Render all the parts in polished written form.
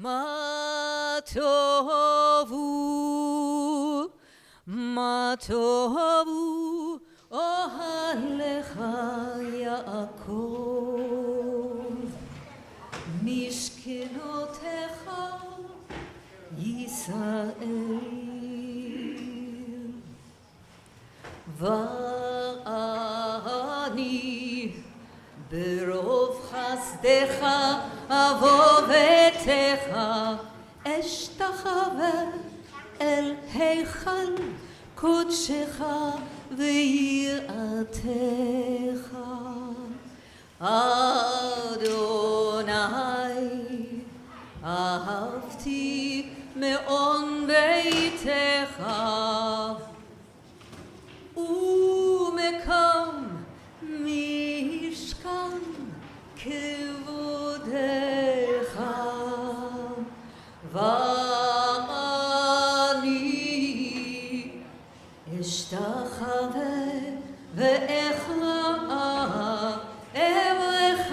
מה טובו, מה טובו, אוהליך יעקב, משכנותיך ישראל. ואני ברוב חסדך אבוא ביתך, אשתחווה אל היכל קודשך ויראתך. אדוני אהבתי מעון ביתך ומקום משכן כבודך. ואני אשתחווה ואכלע אברך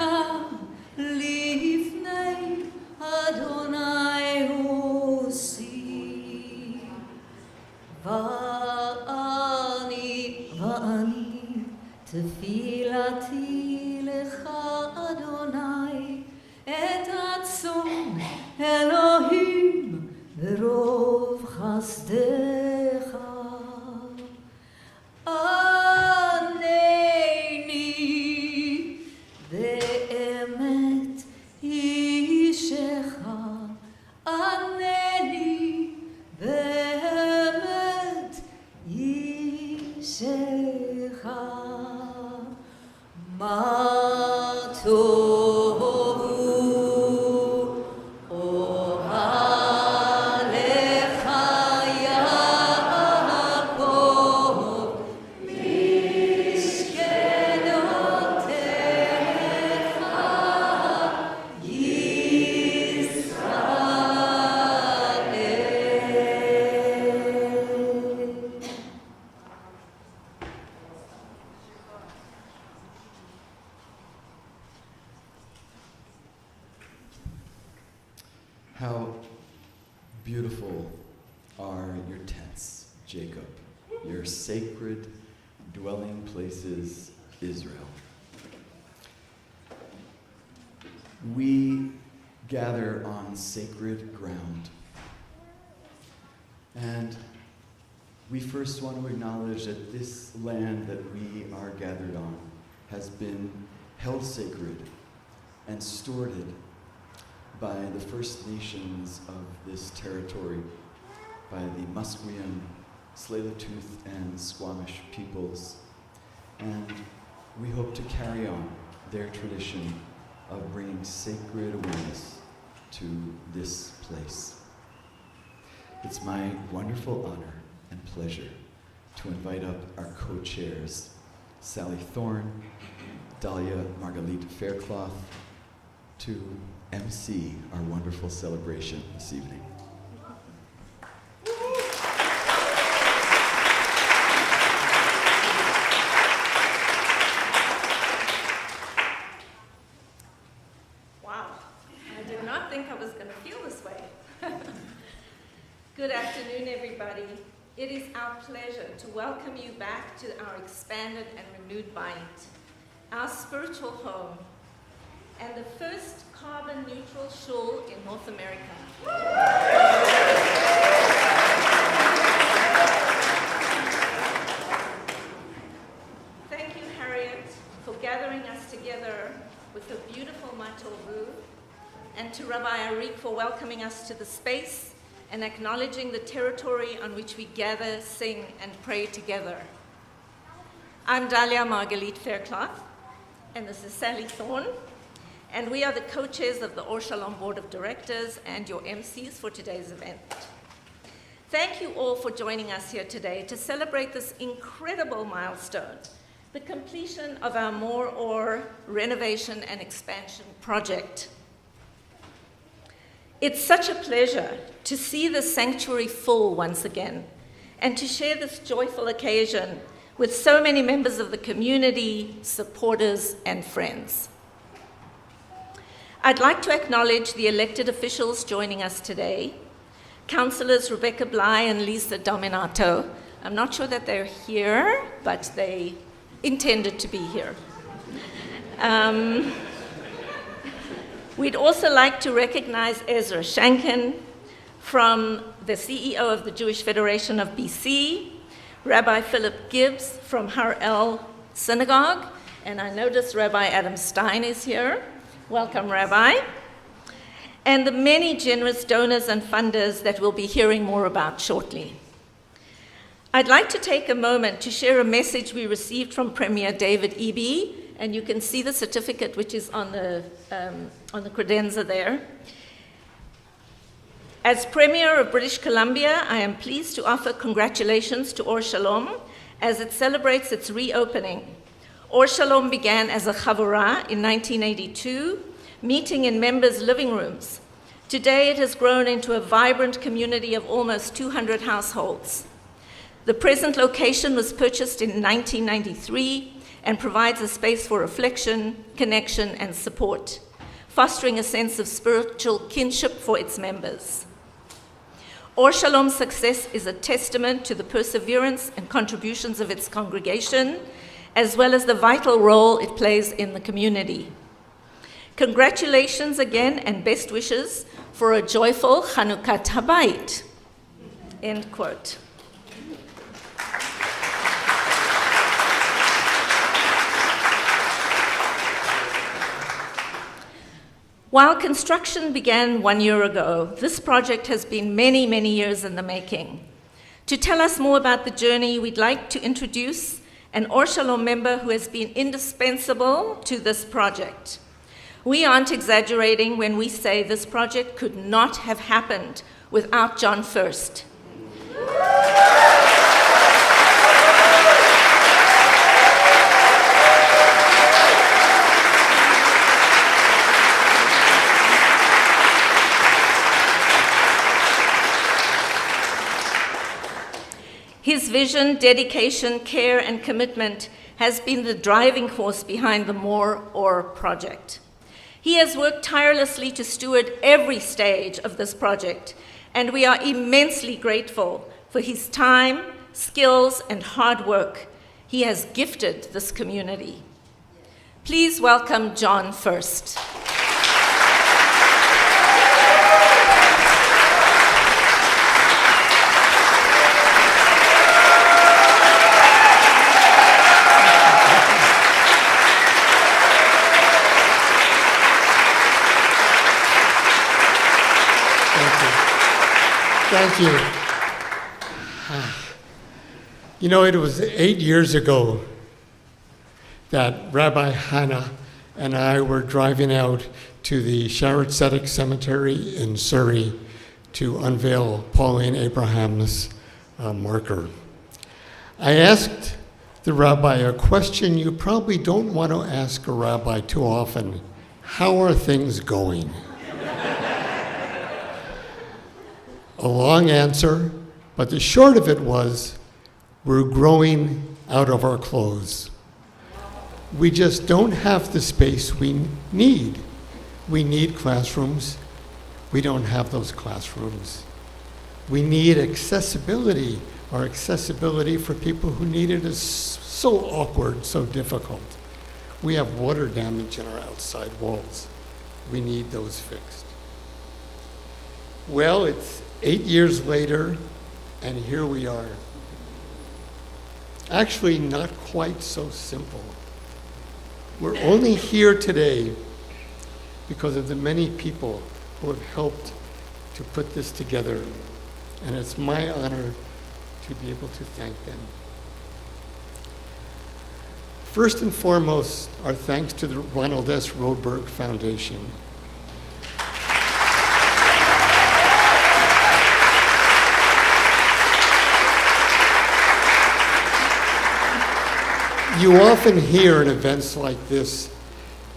לפני אדוני עושי. ואני תפילתי לך אדוני, את הצאן אלוהים ברוב חסדך. ענני באמת אישך, ענני באמת אישך. מה טובו אוהליך יעקב, משכנותיך How beautiful are your tents, Jacob, your sacred dwelling places, Israel. We gather on sacred ground, and we first want to acknowledge that this land that we are gathered on has been held sacred and stewarded by the First Nations of this territory, by the Musqueam, Tsleil-Waututh, and Squamish peoples. And we hope to carry on their tradition of bringing sacred awareness to this place. It's my wonderful honor and pleasure to invite up our co-chairs, Sally Thorne, Dahlia Margalit Faircloth, to MC our wonderful celebration this evening. Wow, I did not think I was going to feel this way. Good afternoon, everybody. It is our pleasure to welcome you back to our expanded and renewed Bayit, our spiritual home, and the first carbon-neutral shul in North America. Thank you, Harriet, for gathering us together with a beautiful matovu, and to Rabbi Arik for welcoming us to the space and acknowledging the territory on which we gather, sing, and pray together. I'm Dahlia Margalit Faircloth, and this is Sally Thorne, and we are the co-chairs of the Or Shalom Board of Directors and your MCs for today's event. Thank you all for joining us here today to celebrate this incredible milestone, the completion of our More Or renovation and expansion project. It's such a pleasure to see the sanctuary full once again and to share this joyful occasion with so many members of the community, supporters, and friends. I'd like to acknowledge the elected officials joining us today, Councillors Rebecca Bly and Lisa Dominato. I'm not sure that they're here, but they intended to be here. We'd also like to recognize Ezra Shankin from the CEO of the Jewish Federation of BC, Rabbi Philip Gibbs from Har El Synagogue, and I notice Rabbi Adam Stein is here. Welcome, Rabbi. And the many generous donors and funders that we'll be hearing more about shortly. I'd like to take a moment to share a message we received from Premier David Eby, and you can see the certificate which is on the credenza there. As Premier of British Columbia, I am pleased to offer congratulations to Or Shalom as it celebrates its reopening. Or Shalom began as a chavurah in 1982, meeting in members' living rooms. Today it has grown into a vibrant community of almost 200 households. The present location was purchased in 1993 and provides a space for reflection, connection, and support, fostering a sense of spiritual kinship for its members. Or Shalom's success is a testament to the perseverance and contributions of its congregation, as well as the vital role it plays in the community. Congratulations again and best wishes for a joyful Chanukah Habayit. End quote. While construction began 1 year ago, this project has been many, many years in the making. To tell us more about the journey, we'd like to introduce an Or Shalom member who has been indispensable to this project. We aren't exaggerating when we say this project could not have happened without John First. His vision, dedication, care, and commitment has been the driving force behind the More Or project. He has worked tirelessly to steward every stage of this project, and we are immensely grateful for his time, skills, and hard work he has gifted this community. Please welcome John First. Thank you. You know, it was 8 years ago that Rabbi Hannah and I were driving out to the Sharet Tzedek Cemetery in Surrey to unveil Pauline Abraham's marker. I asked the rabbi a question you probably don't want to ask a rabbi too often. How are things going? A long answer, but the short of it was, we're growing out of our clothes. We just don't have the space we need. We need classrooms. We don't have those classrooms. We need accessibility. Our accessibility for people who need it is so awkward, so difficult. We have water damage in our outside walls. We need those fixed. Well, it's 8 years later, and here we are. Actually, not quite so simple. We're only here today because of the many people who have helped to put this together, and it's my honor to be able to thank them. First and foremost, our thanks to the Ronald S. Roadberg Foundation. You often hear in events like this,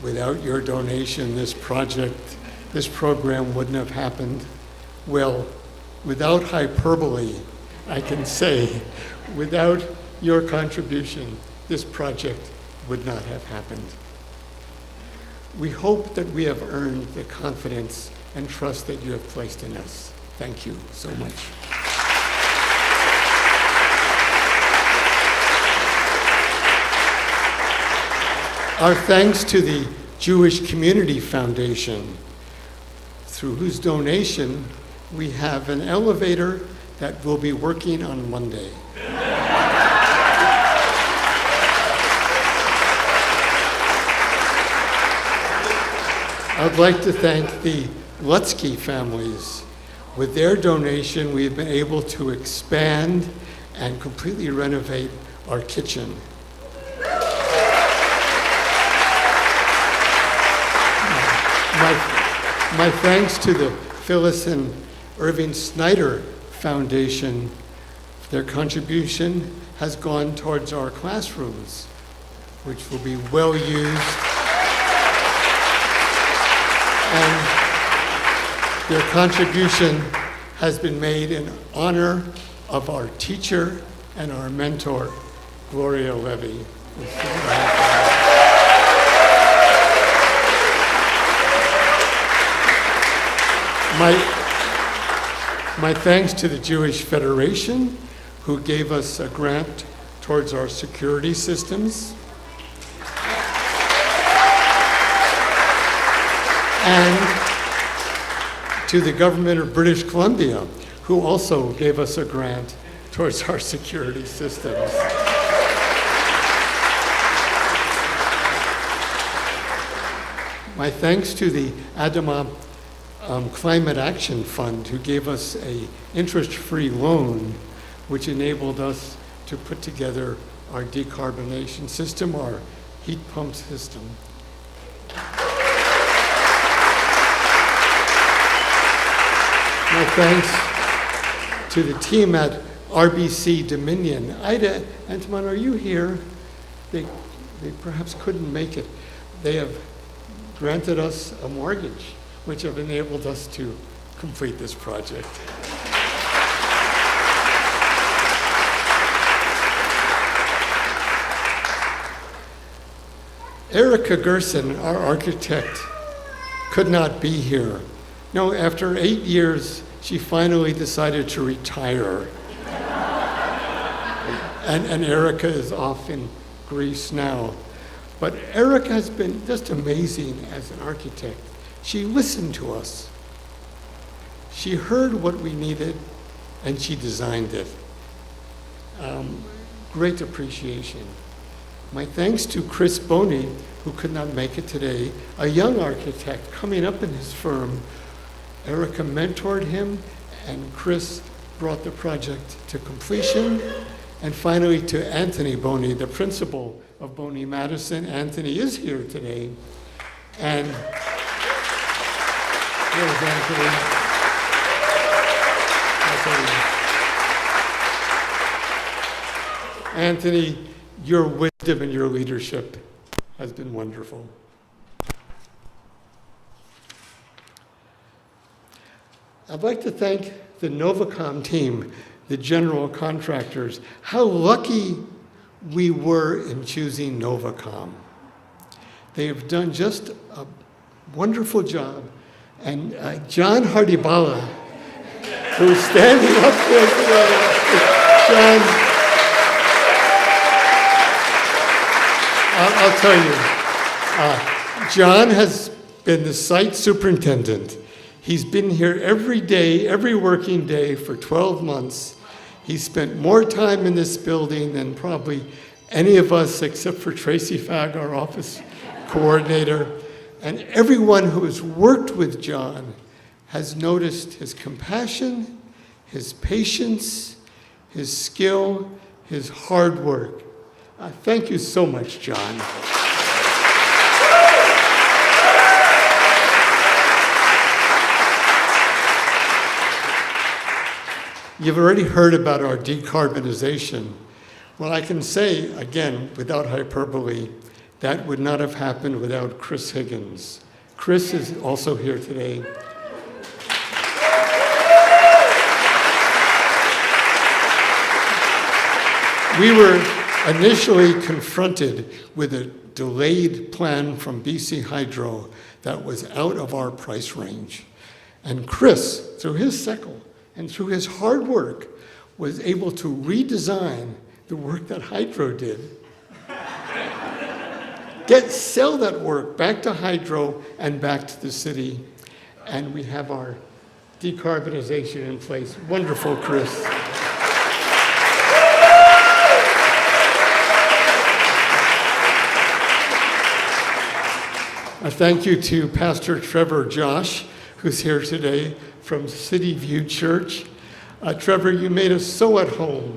without your donation, this program wouldn't have happened. Well, without hyperbole, I can say, without your contribution, this project would not have happened. We hope that we have earned the confidence and trust that you have placed in us. Thank you so much. Our thanks to the Jewish Community Foundation, through whose donation we have an elevator that will be working on Monday. I'd like to thank the Lutsky families. With their donation, we've been able to expand and completely renovate our kitchen. My thanks to the Phyllis and Irving Snyder Foundation. Their contribution has gone towards our classrooms, which will be well used. And their contribution has been made in honor of our teacher and our mentor, Gloria Levy. My thanks to the Jewish Federation, who gave us a grant towards our security systems. And to the government of British Columbia, who also gave us a grant towards our security systems. My thanks to the Adama Climate Action Fund, who gave us an interest-free loan, which enabled us to put together our decarbonation system, our heat pump system. My thanks to the team at RBC Dominion. Ida Antimon, are you here? They perhaps couldn't make it. They have granted us a mortgage, which have enabled us to complete this project. Erica Gerson, our architect, could not be here. No, after 8 years, she finally decided to retire. And Erica is off in Greece now. But Erica has been just amazing as an architect. She listened to us. She heard what we needed, and she designed it. Great appreciation. My thanks to Chris Boney, who could not make it today, a young architect coming up in his firm. Erica mentored him, and Chris brought the project to completion. And finally, to Anthony Boney, the principal of Boney Madison. Anthony is here today. And here's Anthony. Anthony, your wisdom and your leadership has been wonderful. I'd like to thank the Novacom team, the general contractors. How lucky we were in choosing Novacom. They have done just a wonderful job. And John Hardibala, who is standing up there today, John, I'll tell you, John has been the site superintendent. He's been here every day, every working day for 12 months. He spent more time in this building than probably any of us except for Tracy Fagg, our office coordinator. And everyone who has worked with John has noticed his compassion, his patience, his skill, his hard work. Thank you so much, John. You've already heard about our decarbonization. Well, I can say, again, without hyperbole, that would not have happened without Chris Higgins. Chris is also here today. We were initially confronted with a delayed plan from BC Hydro that was out of our price range. And Chris, through his sickle and through his hard work, was able to redesign the work that Hydro did. Sell that work back to Hydro and back to the city. And we have our decarbonization in place. Wonderful, Chris. A thank you to Pastor Trevor Josh, who's here today from City View Church. Trevor, you made us so at home.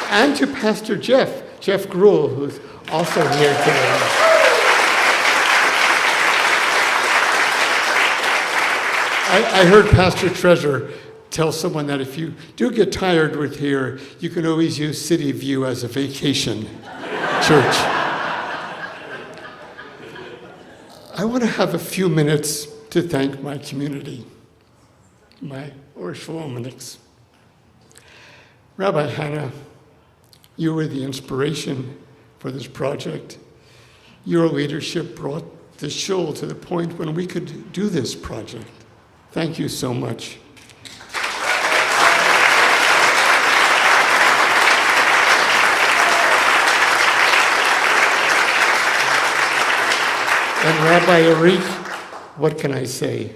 And to Pastor Jeff Gruel, who's also here today. I heard Pastor Treasure tell someone that if you do get tired with here, you can always use City View as a vacation church. I want to have a few minutes to thank my community, my Orshwomeniks. Rabbi Hannah, you were the inspiration for this project. Your leadership brought the shul to the point when we could do this project. Thank you so much. And Rabbi Arik, what can I say?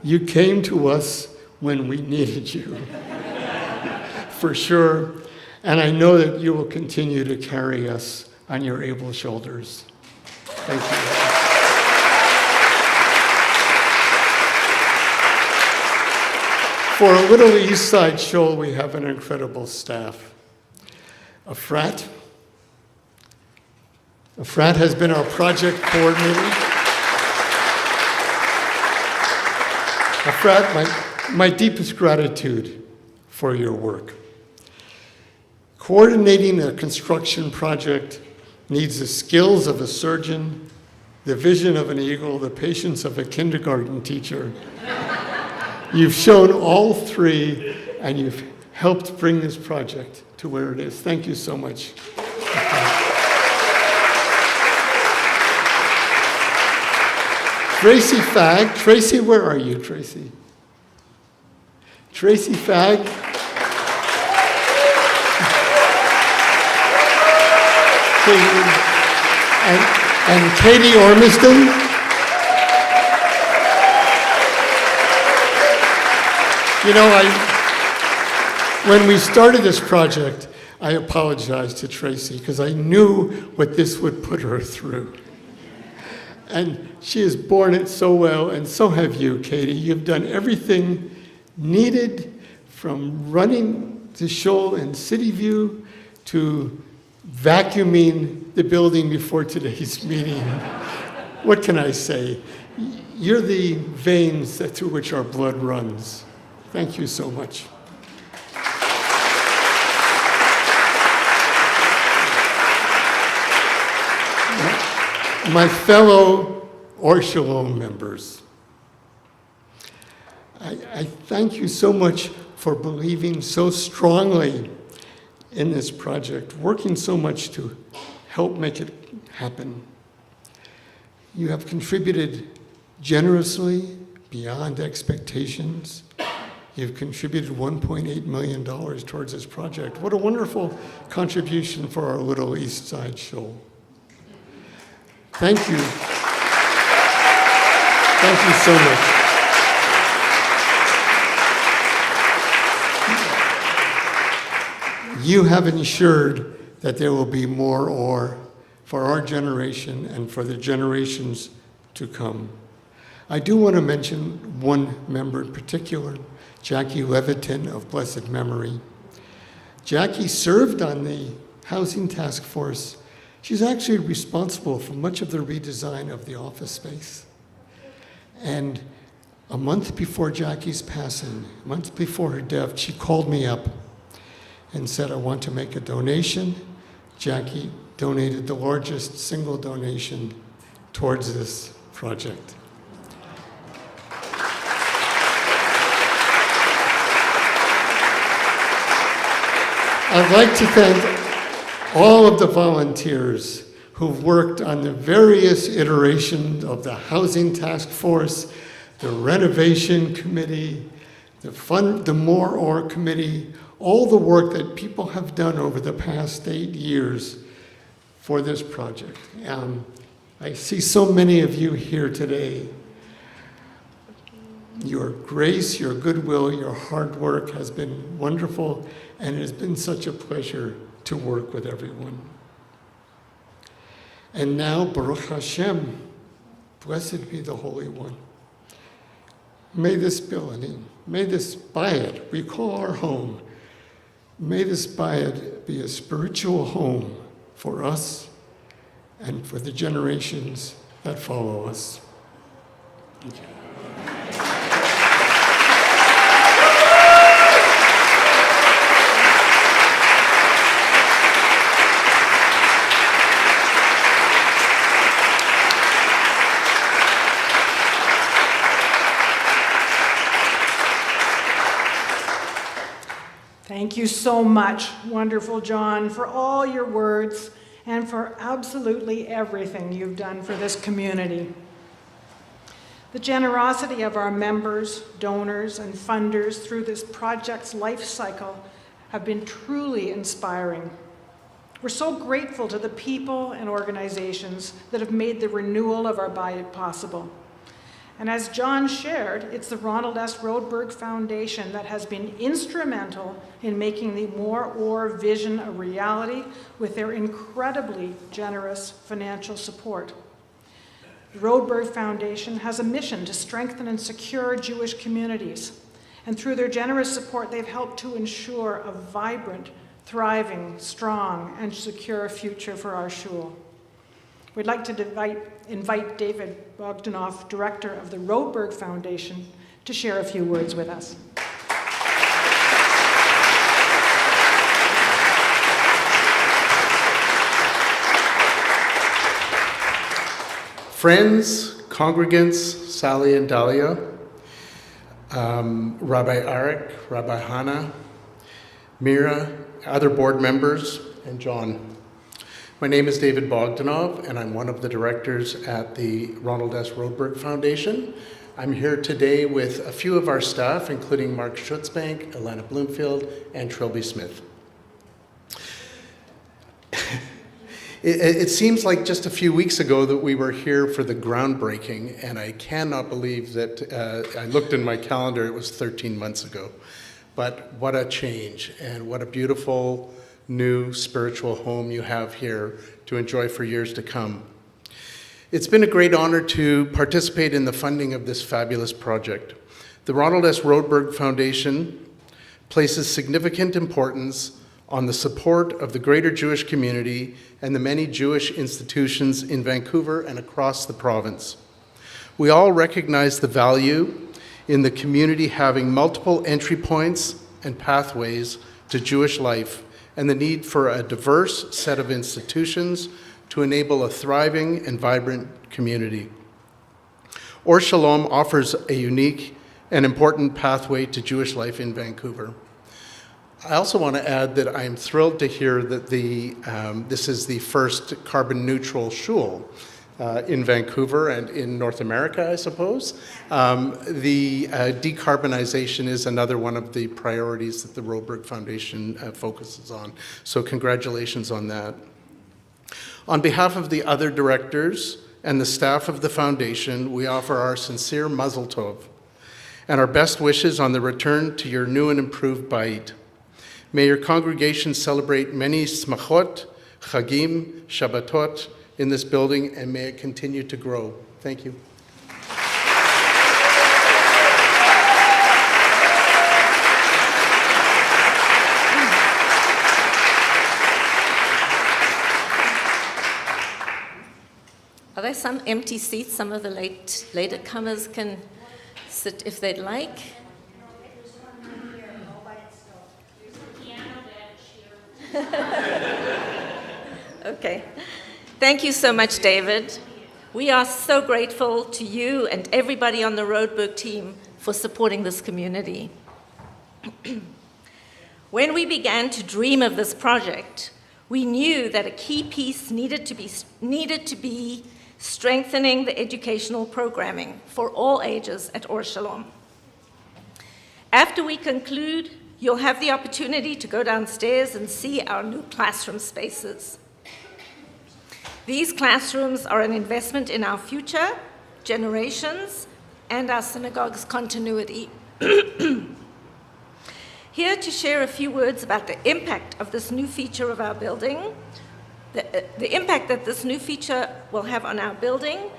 You came to us when we needed you, for sure. And I know that you will continue to carry us on your able shoulders. Thank you. For a Little East Side Shul, we have an incredible staff. Efrat has been our project coordinator. Efrat, my deepest gratitude for your work. Coordinating a construction project needs the skills of a surgeon, the vision of an eagle, the patience of a kindergarten teacher. You've shown all three, and you've helped bring this project to where it is. Thank you so much. Tracy Fagg. Tracy, where are you, Tracy? Tracy Fagg. And Katie Ormiston. You know, when we started this project, I apologized to Tracy because I knew what this would put her through. And she has borne it so well, and so have you, Katie. You've done everything needed, from running the shul in City View to vacuuming the building before today's meeting. What can I say? You're the veins through which our blood runs. Thank you so much. My fellow Or Shalom members, I thank you so much for believing so strongly in this project, working so much to help make it happen. You have contributed generously beyond expectations. You've contributed $1.8 million towards this project. What a wonderful contribution for our Little East Side Shul. Thank you. Thank you so much. You have ensured that there will be more ore for our generation and for the generations to come. I do want to mention one member in particular, Jackie Levitin of blessed memory. Jackie served on the Housing Task Force. She's actually responsible for much of the redesign of the office space. And a month before Jackie's passing, a month before her death, she called me up and said, I want to make a donation. Jackie donated the largest single donation towards this project. I'd like to thank all of the volunteers who've worked on the various iterations of the Housing Task Force, the Renovation Committee, the More Or Committee, all the work that people have done over the past 8 years for this project. I see so many of you here today. Your grace, your goodwill, your hard work has been wonderful, and it has been such a pleasure to work with everyone. And now, Baruch Hashem, blessed be the Holy One. May this building, may this bayit we call our home, may this bayit be a spiritual home for us and for the generations that follow us. Thank you. Thank you so much, wonderful John, for all your words and for absolutely everything you've done for this community. The generosity of our members, donors, and funders through this project's life cycle have been truly inspiring. We're so grateful to the people and organizations that have made the renewal of our bayit possible. And as John shared, it's the Ronald S. Roadberg Foundation that has been instrumental in making the More Or vision a reality with their incredibly generous financial support. The Roadberg Foundation has a mission to strengthen and secure Jewish communities. And through their generous support, they've helped to ensure a vibrant, thriving, strong, and secure future for our shul. We'd like to invite David Bogdanoff, director of the Roadberg Foundation, to share a few words with us. Friends, congregants, Sally and Dahlia, Rabbi Arik, Rabbi Hannah, Mira, other board members, and John. My name is David Bogdanov, and I'm one of the directors at the Ronald S. Roadberg Foundation. I'm here today with a few of our staff, including Mark Schutzbank, Alana Bloomfield, and Trilby Smith. It seems like just a few weeks ago that we were here for the groundbreaking, and I cannot believe that I looked in my calendar, it was 13 months ago. But what a change, and what a beautiful new spiritual home you have here to enjoy for years to come. It's been a great honor to participate in the funding of this fabulous project. The Ronald S. Roadberg Foundation places significant importance on the support of the greater Jewish community and the many Jewish institutions in Vancouver and across the province. We all recognize the value in the community having multiple entry points and pathways to Jewish life, and the need for a diverse set of institutions to enable a thriving and vibrant community. Or Shalom offers a unique and important pathway to Jewish life in Vancouver. I also want to add that I am thrilled to hear that this is the first carbon neutral shul in Vancouver and in North America, I suppose. The decarbonization is another one of the priorities that the Roadberg Foundation focuses on. So congratulations on that. On behalf of the other directors and the staff of the foundation, we offer our sincere mazel tov and our best wishes on the return to your new and improved bayit. May your congregation celebrate many smachot, chagim, shabbatot, in this building, and may it continue to grow. Thank you. Are there some empty seats? Some of the later comers can sit if they'd like. Okay. Thank you so much, David. We are so grateful to you and everybody on the Roadberg team for supporting this community. When we began to dream of this project, we knew that a key piece needed to be strengthening the educational programming for all ages at Or Shalom. After we conclude, you'll have the opportunity to go downstairs and see our new classroom spaces. These classrooms are an investment in our future, generations, and our synagogue's continuity. Here to share a few words about the impact of this new feature of our building, the impact that this new feature will have on our building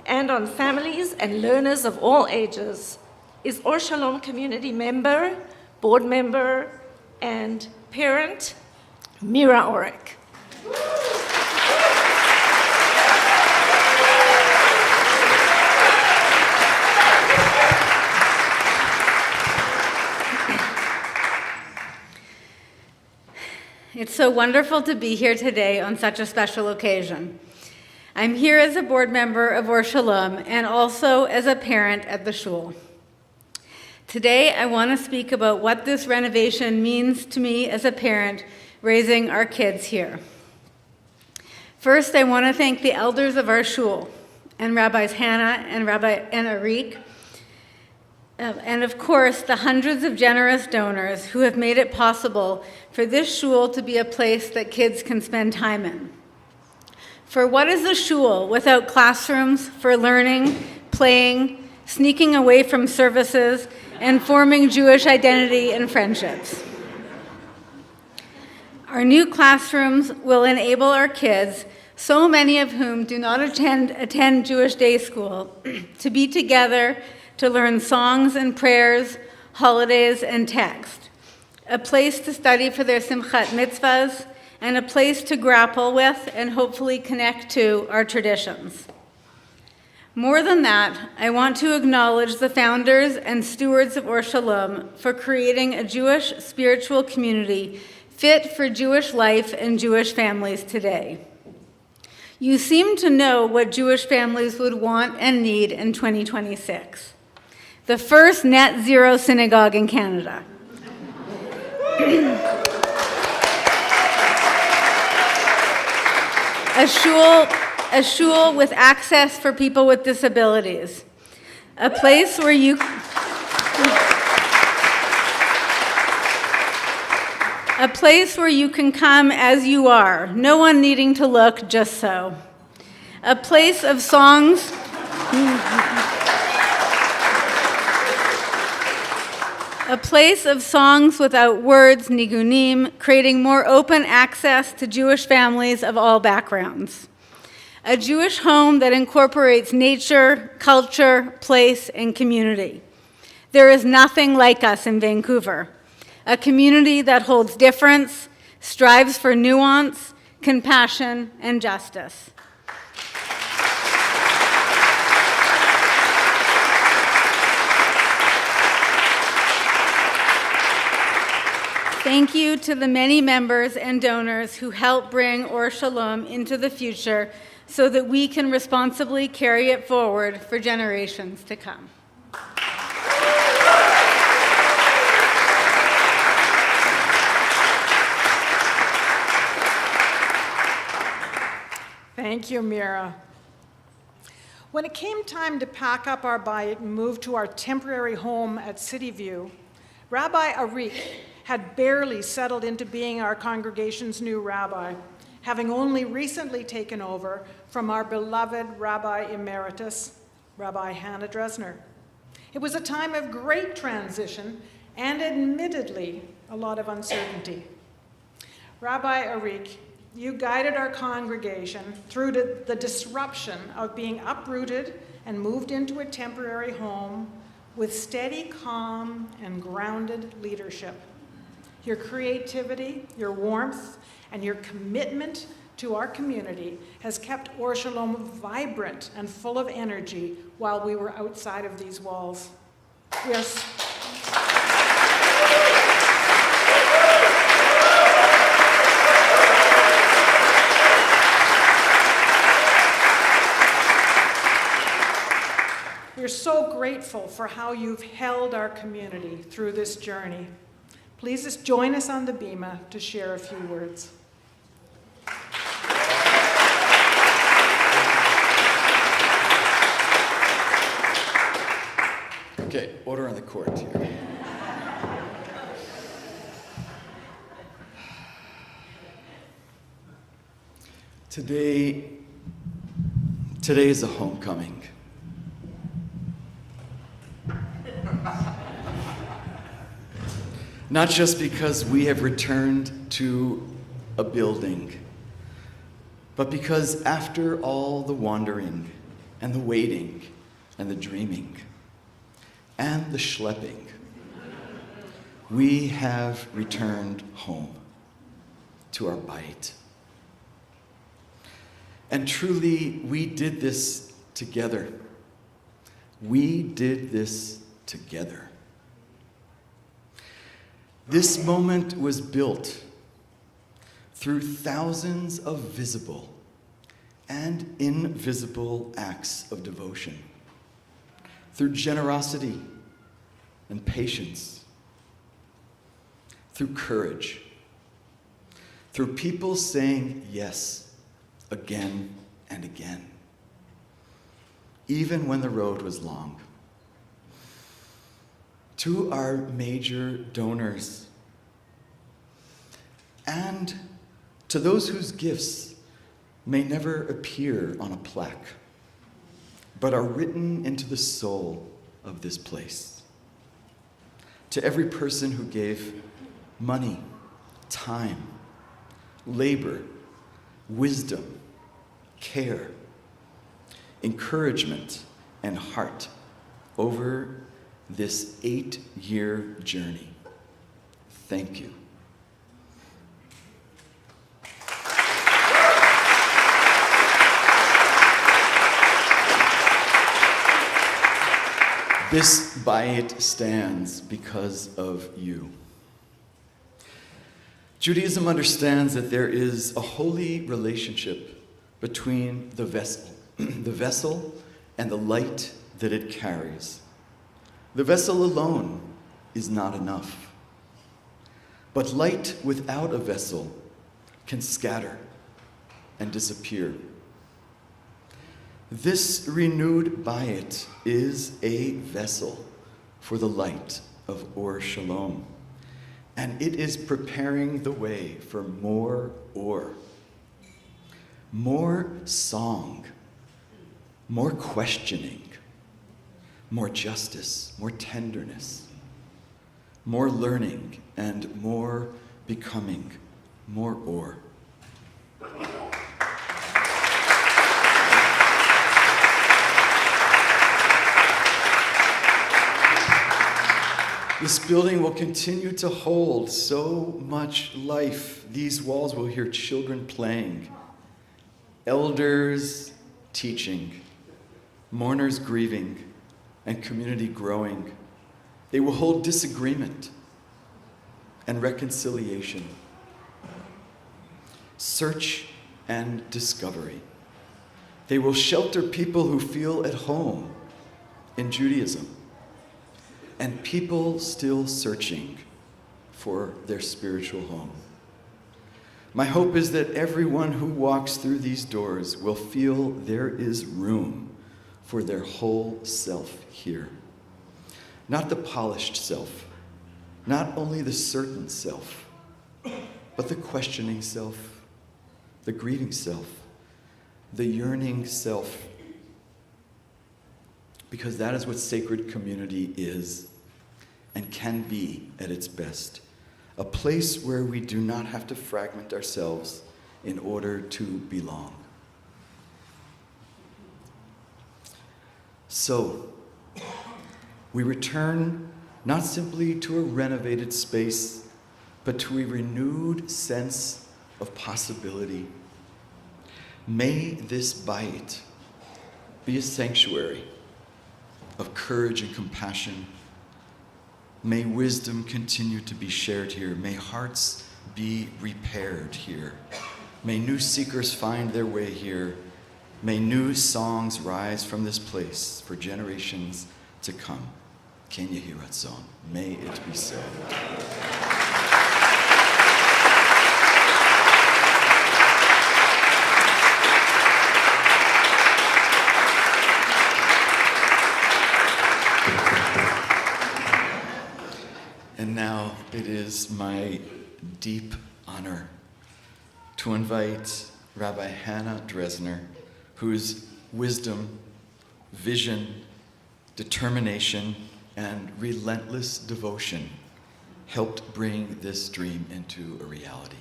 and on families and learners of all ages, is Or Shalom community member, board member, and parent, Mira Orek. It's so wonderful to be here today on such a special occasion. I'm here as a board member of Or Shalom and also as a parent at the shul. Today, I want to speak about what this renovation means to me as a parent raising our kids here. First, I want to thank the elders of our shul, and Rabbis Hannah and Rabbi Arik, and of course, the hundreds of generous donors who have made it possible for this shul to be a place that kids can spend time in. For what is a shul without classrooms for learning, playing, sneaking away from services, and forming Jewish identity and friendships? Our new classrooms will enable our kids, so many of whom do not attend Jewish day school, to be together to learn songs and prayers, holidays, and text, a place to study for their Simchat mitzvahs, and a place to grapple with and hopefully connect to our traditions. More than that, I want to acknowledge the founders and stewards of Or Shalom for creating a Jewish spiritual community fit for Jewish life and Jewish families today. You seem to know what Jewish families would want and need in 2026. The first net zero synagogue in Canada. A shul with access for people with disabilities. A place where you can come as you are, no one needing to look, just so. A place of songs. A place of songs without words, nigunim, creating more open access to Jewish families of all backgrounds. A Jewish home that incorporates nature, culture, place, and community. There is nothing like us in Vancouver. A community that holds difference, strives for nuance, compassion, and justice. Thank you to the many members and donors who helped bring Or Shalom into the future so that we can responsibly carry it forward for generations to come. Thank you, Mira. When it came time to pack up our bite and move to our temporary home at City View, Rabbi Arik had barely settled into being our congregation's new rabbi, having only recently taken over from our beloved Rabbi Emeritus, Rabbi Hannah Dresner. It was a time of great transition and admittedly a lot of uncertainty. Rabbi Arik, you guided our congregation through the disruption of being uprooted and moved into a temporary home with steady, calm, and grounded leadership. Your creativity, your warmth, and your commitment to our community has kept Or Shalom vibrant and full of energy while we were outside of these walls. We're so grateful for how you've held our community through this journey. Please just join us on the bema to share a few words. Okay, order on the court here. Today is a homecoming. Not just because we have returned to a building, but because after all the wandering and the waiting and the dreaming and the schlepping, we have returned home to our bite. And truly, we did this together. We did this together. This moment was built through thousands of visible and invisible acts of devotion, through generosity and patience, through courage, through people saying yes again and again, even when the road was long. To our major donors, and to those whose gifts may never appear on a plaque, but are written into the soul of this place. To every person who gave money, time, labor, wisdom, care, encouragement, and heart over this 8-year journey. Thank you. This bayit stands because of you. Judaism understands that there is a holy relationship between the vessel and the light that it carries. The vessel alone is not enough. But light without a vessel can scatter and disappear. This renewed bayit is a vessel for the light of Or Shalom, and it is preparing the way for more Or, more song, more questioning, more justice, more tenderness, more learning, and more becoming, more Or. This building will continue to hold so much life. These walls will hear children playing, elders teaching, mourners grieving, and community growing. They will hold disagreement and reconciliation, search and discovery. They will shelter people who feel at home in Judaism, and people still searching for their spiritual home. My hope is that everyone who walks through these doors will feel there is room for their whole self here. Not the polished self, not only the certain self, but the questioning self, the grieving self, the yearning self, because that is what sacred community is and can be at its best. A place where we do not have to fragment ourselves in order to belong. So, we return not simply to a renovated space, but to a renewed sense of possibility. May this bayit be a sanctuary of courage and compassion. May wisdom continue to be shared here. May hearts be repaired here. May new seekers find their way here. May new songs rise from this place for generations to come. Ken Yehi Ratzon. May it be so. deep honor to invite Rabbi Hannah Dresner, whose wisdom, vision, determination, and relentless devotion helped bring this dream into a reality.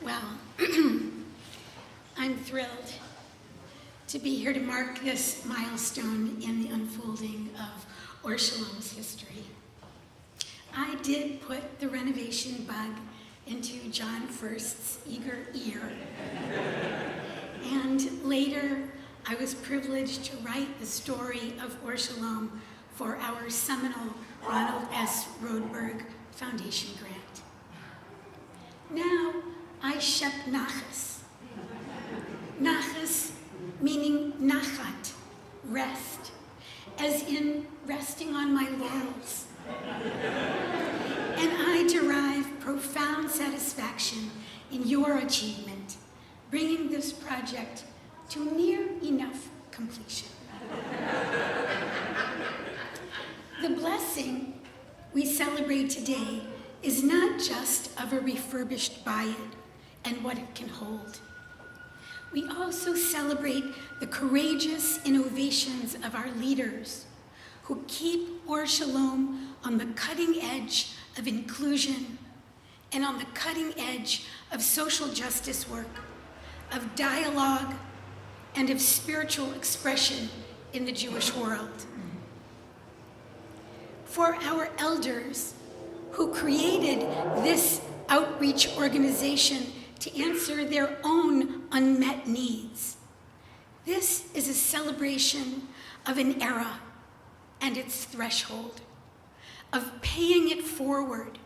Well, I'm thrilled to be here to mark this milestone in the unfolding of Or Shalom's history. I did put the renovation bug into John First's eager ear. And later, I was privileged to write the story of Or Shalom for our seminal Ronald S. Roedberg Foundation grant. Now, I shep nachas. Nachas meaning nachat, rest, as in resting on my laurels. And I derive profound satisfaction in your achievement, bringing this project to near enough completion. The blessing we celebrate today is not just of a refurbished bayit and what it can hold. We also celebrate the courageous innovations of our leaders who keep Or Shalom on the cutting edge of inclusion and on the cutting edge of social justice work, of dialogue, and of spiritual expression in the Jewish world. For our elders who created this outreach organization to answer their own unmet needs, this is a celebration of an era and its threshold, of paying it forward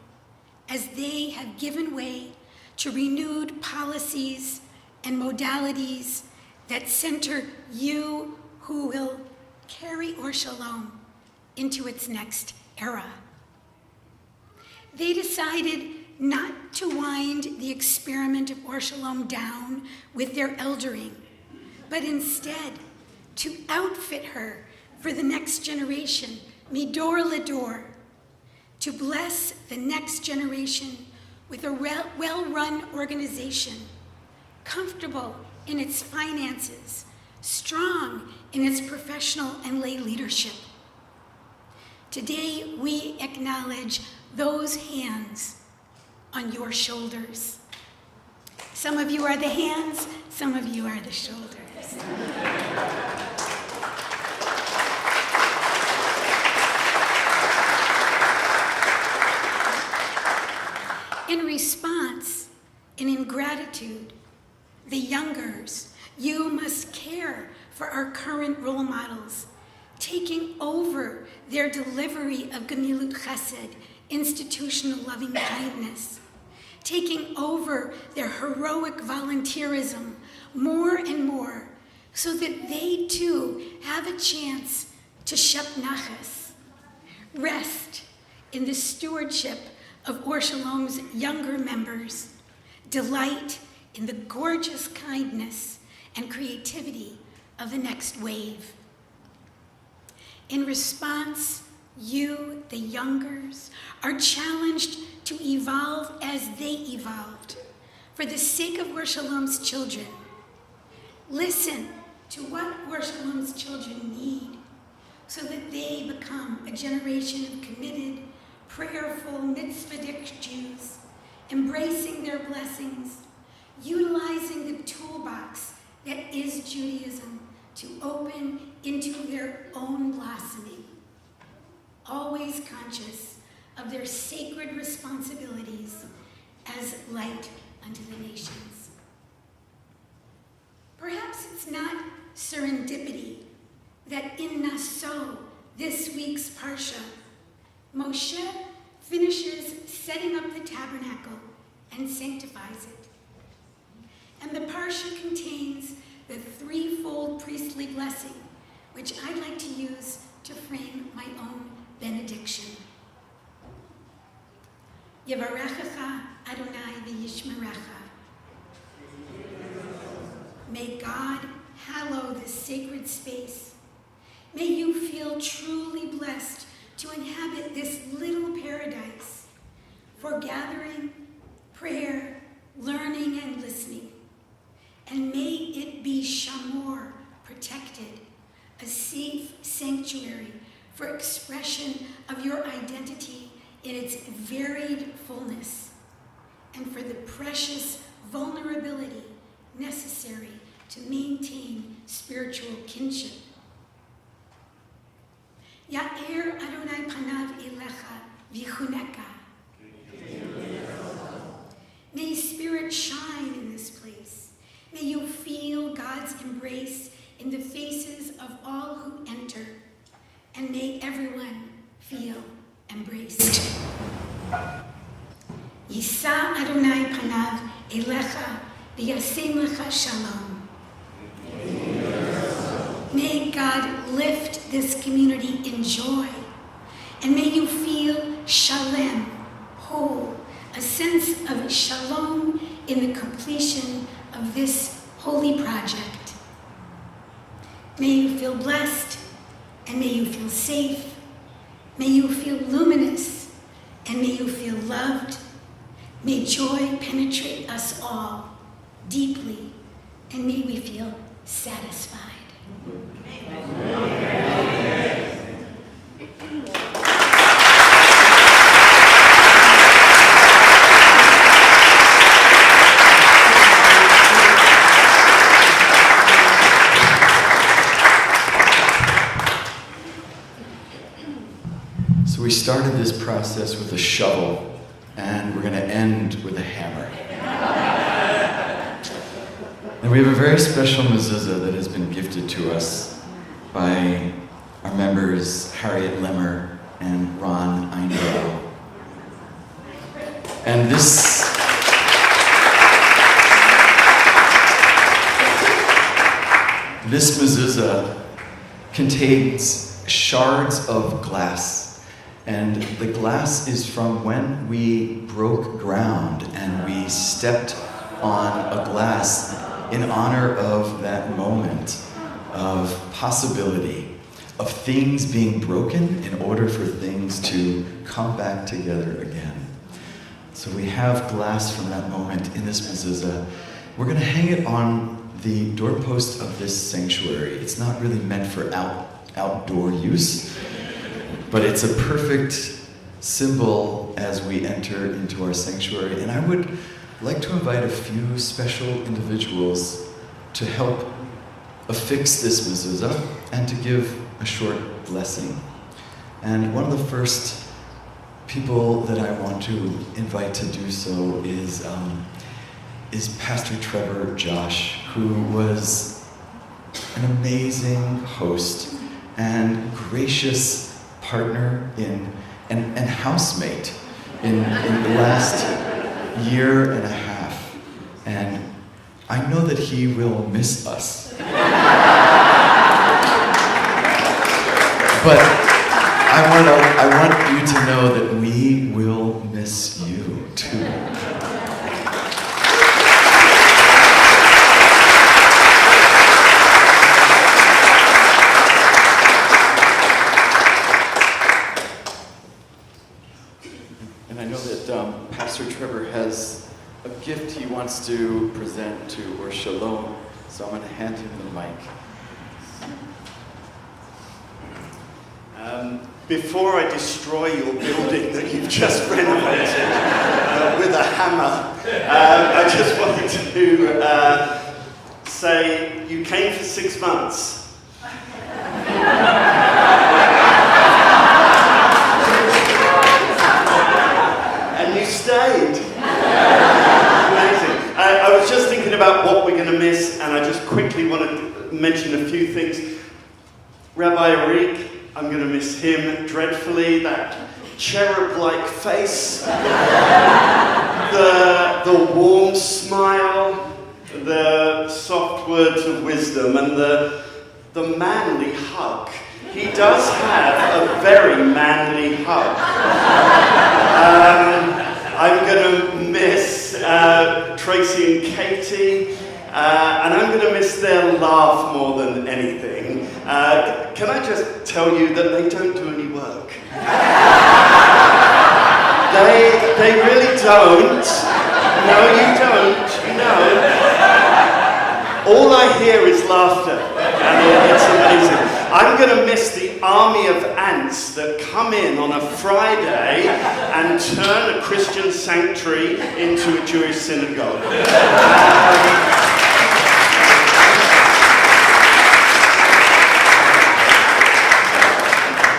as they have given way to renewed policies and modalities that center you who will carry Or Shalom into its next era. They decided not to wind the experiment of Or Shalom down with their eldering, but instead to outfit her for the next generation, midor ledor, to bless the next generation with a well-run organization, comfortable in its finances, strong in its professional and lay leadership. Today, we acknowledge those hands on your shoulders. Some of you are the hands, some of you are the shoulders. In response and in gratitude, the youngers, you must care for our current role models, taking over their delivery of Gemilut Chesed, institutional loving kindness, taking over their heroic volunteerism more and more so that they too have a chance to shep nachas, rest in the stewardship of Or Shalom's younger members, delight in the gorgeous kindness and creativity of the next wave. In response, you, the youngers, are challenged to evolve as they evolved for the sake of Or Shalom's children. Listen to what Or Shalom's children need so that they become a generation of committed, prayerful, mitzvahdic Jews, embracing their blessings, utilizing the toolbox that is Judaism to open into their own blossoming, always conscious of their sacred responsibilities as light unto the nations. Perhaps it's not serendipity that in Nassau, this week's Parsha, Moshe finishes setting up the tabernacle and sanctifies it. And the parsha contains the threefold priestly blessing, which I'd like to use to frame my own benediction. Yevarechecha Adonai v'yishmerecha. May God hallow this sacred space. May you feel truly blessed to inhabit this little paradise for gathering, prayer, learning, and listening. And may it be shamor, protected, a safe sanctuary for expression of your identity in its varied fullness, and for the precious vulnerability necessary to maintain spiritual kinship. Ya'er Adonai panav elecha v'chuneka. May His Spirit shine in this place. May you feel God's embrace in the faces of all who enter, and may everyone feel embraced. Yisa Adonai panav elecha v'yasem lecha shalom. May God lift this community in joy, and may you feel shalem, whole, a sense of shalom in the completion of this holy project. May you feel blessed, and may you feel safe. May you feel luminous, and may you feel loved. May joy penetrate us all deeply, and may we feel satisfied. So we started this process with a shovel, and we're going to end with a hammer. And we have a very special mezuzah that has been gifted to us by our members Harriet Lemmer and Ron Einbrow. And this mezuzah contains shards of glass. And the glass is from when we broke ground and we stepped on a glass in honor of that moment of possibility, of things being broken in order for things to come back together again. So we have glass from that moment in this mezuzah. We're going to hang it on the doorpost of this sanctuary. It's not really meant for outdoor use, but it's a perfect symbol as we enter into our sanctuary. And I would like to invite a few special individuals to help affix this mezuzah and to give a short blessing. And one of the first people that I want to invite to do so is Pastor Trevor Josh, who was an amazing host and gracious partner and housemate in the last year and a half. And I know that he will miss us. But I want you to know that we will miss you too. And I know that Pastor Trevor has a gift he wants to present to Or Shalom, so I'm going to hand him the mic. Before I destroy your building that you've just renovated with a hammer, I just wanted to say you came for 6 months. And you stayed. Amazing. I was just thinking about what we're going to miss, and I just quickly want to mention a few things. Rabbi Arik, I'm going to miss him dreadfully. That cherub-like face, the warm smile, the soft words of wisdom, and the manly hug. He does have a very manly hug. I'm going to miss Tracy and Katie, and I'm going to miss their laugh more than anything. Can I just tell you that they don't do any work? They really don't. No, you don't. No. All I hear is laughter, and it's amazing. I'm going to miss the army of ants that come in on a Friday and turn a Christian sanctuary into a Jewish synagogue.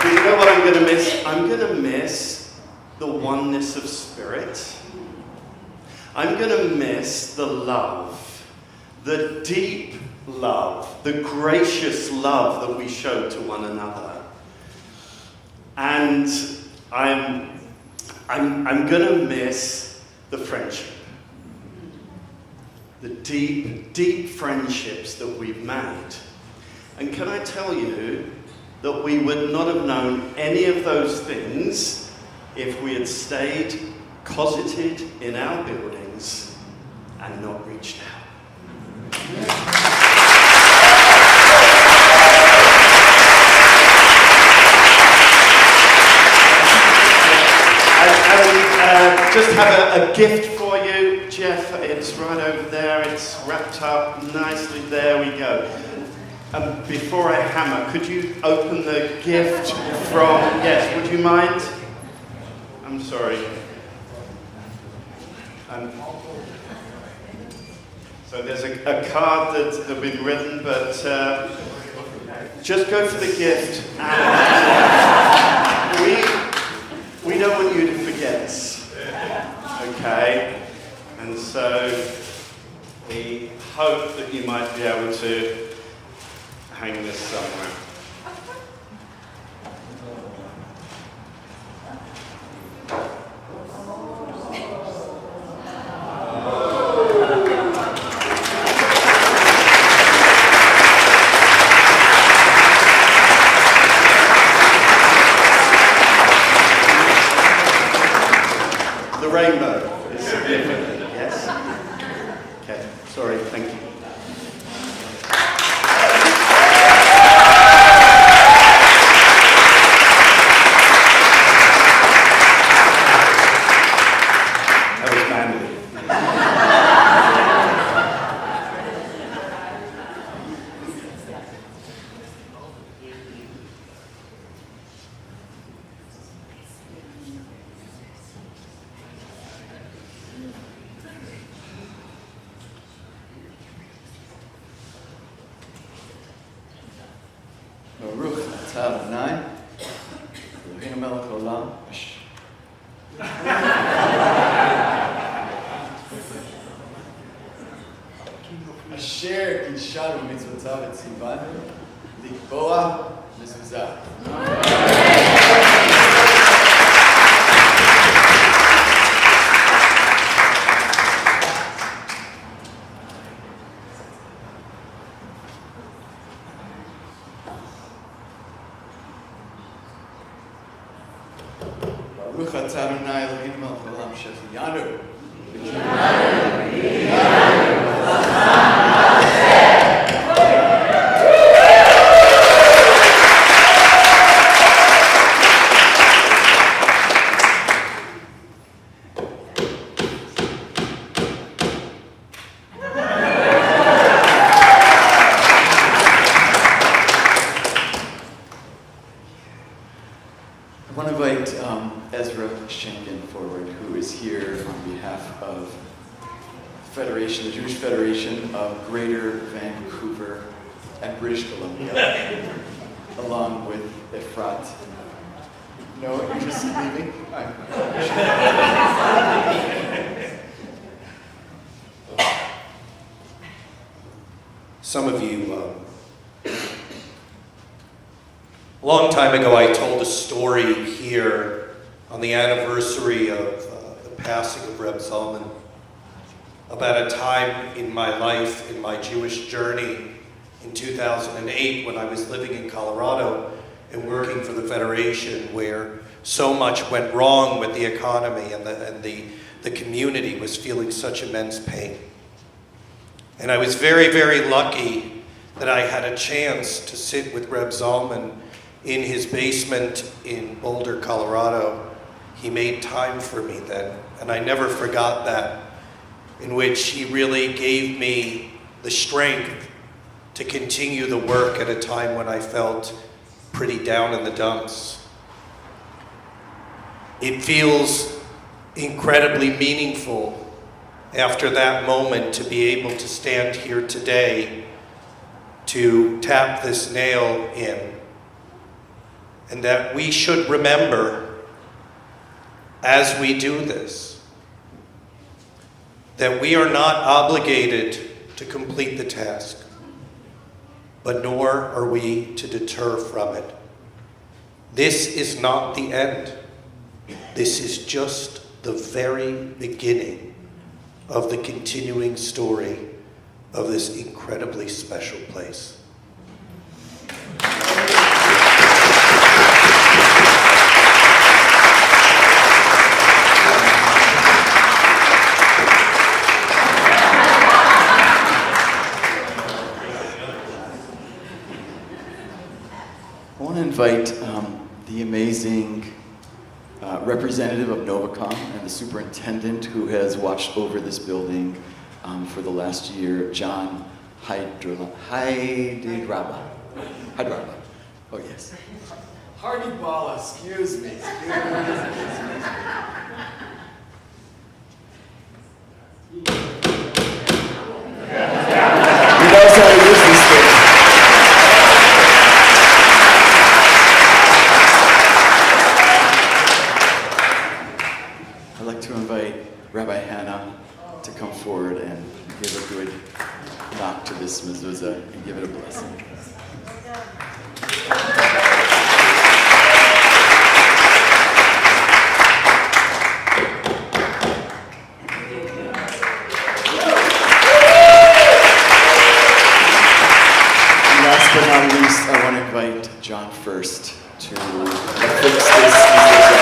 But you know what I'm going to miss? I'm going to miss the oneness of spirit. I'm going to miss the love, the deep love, the gracious love that we show to one another. And I'm going to miss the friendship, the deep, deep friendships that we've made. And can I tell you that we would not have known any of those things if we had stayed closeted in our buildings and not reached out. Just have a gift for you, Jeff. It's right over there. It's wrapped up nicely. There we go. Before I hammer, could you open the gift from... Yes, would you mind? I'm sorry. So there's a card that has been written, but just go for the gift. And we don't want you to forget us. Okay? And so we hope that you might be able to hang this somewhere. The rainbow is significant, yes? Okay, sorry, thank you. That was manly. Baruch atah Adonai, Eloheinu melech haolam. Asher kidshanu mitzvotav v'tzivanu likboa mezuzah. Baruch atah Adonai Eloheinu melech haolam shehecheyanu. I want to invite Ezra Schengen forward, who is here on behalf of Federation, the Jewish Federation of Greater Vancouver and British Columbia, along with Efrat. No, you're just leaving? Some of you, a long time ago, I told a story here on the anniversary of the passing of Reb Zalman, about a time in my life, in my Jewish journey in 2008 when I was living in Colorado and working for the Federation, where so much went wrong with the economy and the community was feeling such immense pain. And I was very, very lucky that I had a chance to sit with Reb Zalman in his basement in Boulder, Colorado. He made time for me then, and I never forgot that, in which he really gave me the strength to continue the work at a time when I felt pretty down in the dumps. It feels incredibly meaningful after that moment to be able to stand here today to tap this nail in, and that we should remember as we do this that we are not obligated to complete the task, but nor are we to deter from it. This is not the end. This is just the very beginning of the continuing story of this incredibly special place. I want to invite the amazing representative of Novacom and the superintendent who has watched over this building for the last year, John Hydraba. Oh, yes. Hardy Ball, excuse me. He knows how to use this thing. I'd like to invite Rabbi Hannah to come forward and give a good knock to this mezuzah and give it a blessing. Last but not least, I want to invite John first to affix this mezuzah.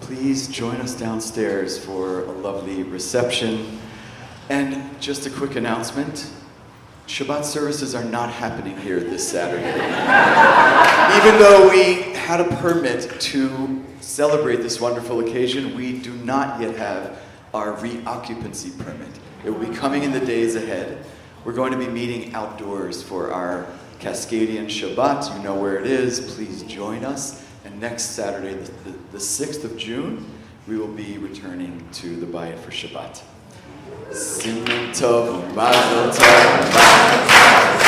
Please join us downstairs for a lovely reception. And just a quick announcement, Shabbat services are not happening here this Saturday. Even though we had a permit to celebrate this wonderful occasion, we do not yet have our reoccupancy permit. It will be coming in the days ahead. We're going to be meeting outdoors for our Cascadian Shabbat. You know where it is. Please join us. And next Saturday, the 6th of June, we will be returning to the Bayit for Shabbat. Siman Tov, Mazel Tov.